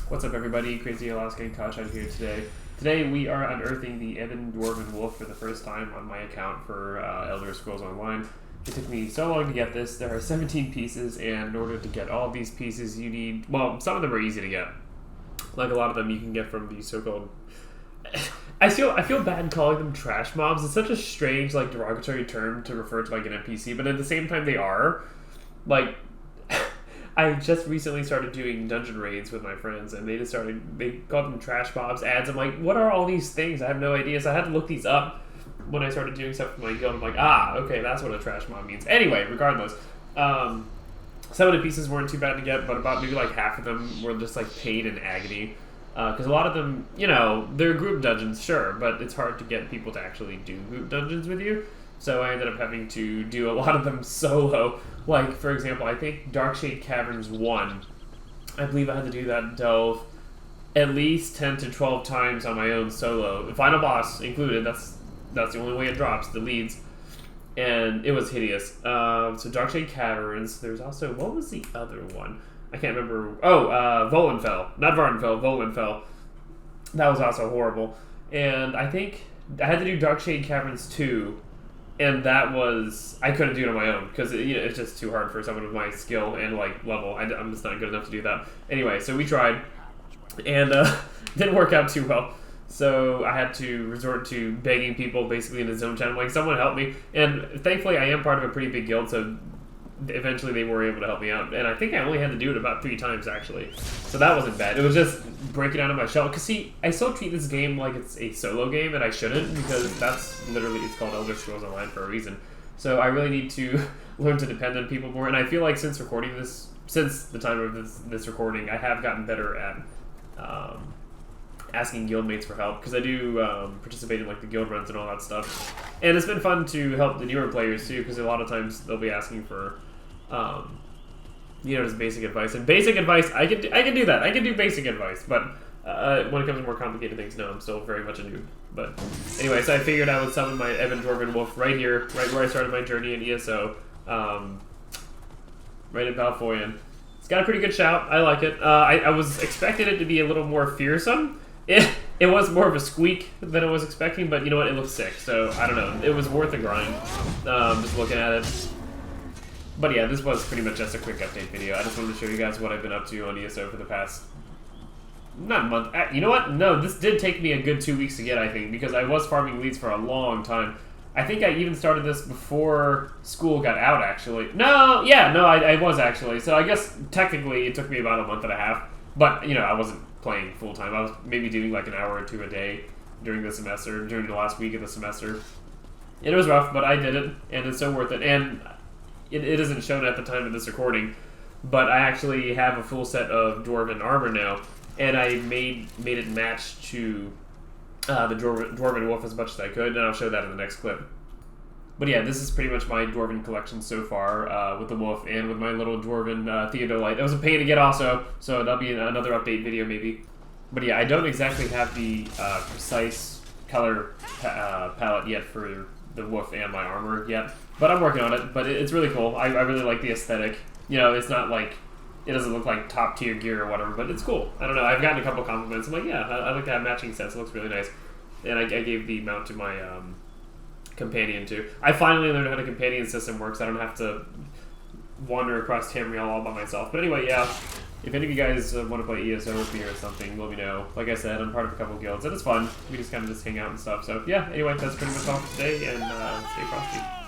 What's up, everybody? Crazy Alaskan Kachan here today. Today we are unearthing the Ebon Dwarven wolf for the first time on my account for Elder Scrolls Online. It took me so long to get this. There are 17 pieces, and in order to get all these pieces you need... Well, some of them are easy to get. Like a lot of them you can get from the so-called... I feel bad calling them trash mobs. It's such a strange, like, derogatory term to refer to, like, an NPC, but at the same time they are. Like... I just recently started doing dungeon raids with my friends, and they called them trash mobs, ads. I'm like, what are all these things? I have no idea. So I had to look these up when I started doing stuff for my guild. I'm like, okay, that's what a trash mob means. Anyway, regardless, some of the pieces weren't too bad to get, but about maybe like half of them were just like pain and agony. Because a lot of them, you know, they're group dungeons, sure, but it's hard to get people to actually do group dungeons with you. So I ended up having to do a lot of them solo. Like, for example, I think Darkshade Caverns 1, I believe I had to do that delve at least 10 to 12 times on my own solo. The final boss included, that's the only way it drops, the leads. And it was hideous. So Darkshade Caverns, there's also, what was the other one? I can't remember. Oh, Volenfell. Not Vardenfell, Volenfell. That was also horrible. And I think I had to do Darkshade Caverns 2. And that was, I couldn't do it on my own because it's just too hard for someone with my skill and like level. I'm just not good enough to do that. Anyway, so we tried, and didn't work out too well. So I had to resort to begging people basically in the zone chat. I'm like, someone help me. And thankfully, I am part of a pretty big guild, so eventually they were able to help me out. And I think I only had to do it about 3 times actually. So that wasn't bad. It was just breaking out of my shell. Because see, I still treat this game like it's a solo game, and I shouldn't, because that's literally, it's called Elder Scrolls Online for a reason. So I really need to learn to depend on people more. And I feel like since recording this, since the time of this recording, I have gotten better at asking guildmates for help, because I do participate in like the guild runs and all that stuff. And it's been fun to help the newer players too, because a lot of times they'll be asking for just basic advice. And basic advice, I can do that. I can do basic advice, but when it comes to more complicated things, no, I'm still very much a noob. But anyway, so I figured I would summon my Ebon Dwarven wolf right here, right where I started my journey in ESO, right at Balfoyan. It's got a pretty good shout. I like it. I was expecting it to be a little more fearsome. It was more of a squeak than I was expecting, but you know what? It looks sick, so I don't know. It was worth the grind, just looking at it. But yeah, this was pretty much just a quick update video. I just wanted to show you guys what I've been up to on ESO for the past... not a month. You know what? No, this did take me a good 2 weeks to get, I think, because I was farming leads for a long time. I think I even started this before school got out, actually. No, yeah, no, I was actually. So I guess technically it took me about a month and a half. But, I wasn't playing full-time. I was maybe doing like an hour or 2 a day during the semester, during the last week of the semester. And it was rough, but I did it, and it's so worth it. And it isn't shown at the time of this recording, but I actually have a full set of Dwarven armor now, and I made it match to the Dwarven wolf as much as I could, and I'll show that in the next clip. But yeah, this is pretty much my Dwarven collection so far, with the wolf and with my little Dwarven Theodolite. That was a pain to get also, so that'll be another update video maybe. But yeah, I don't exactly have the precise color palette yet for the wolf and my armor yet, but I'm working on it. But it's really cool. I really like the aesthetic. It's not like, it doesn't look like top tier gear or whatever, but it's cool. I don't know, I've gotten a couple compliments. I'm like, yeah, I like to have matching sets. It looks really nice. And I gave the mount to my companion too. I finally learned how the companion system works. I don't have to wander across Tamriel all by myself. But anyway, yeah, if any of you guys want to play ESO with me or something, let me know. Like I said, I'm part of a couple guilds, and it's fun. We just kind of hang out and stuff. So yeah, anyway, that's pretty much all for today, and stay frosty.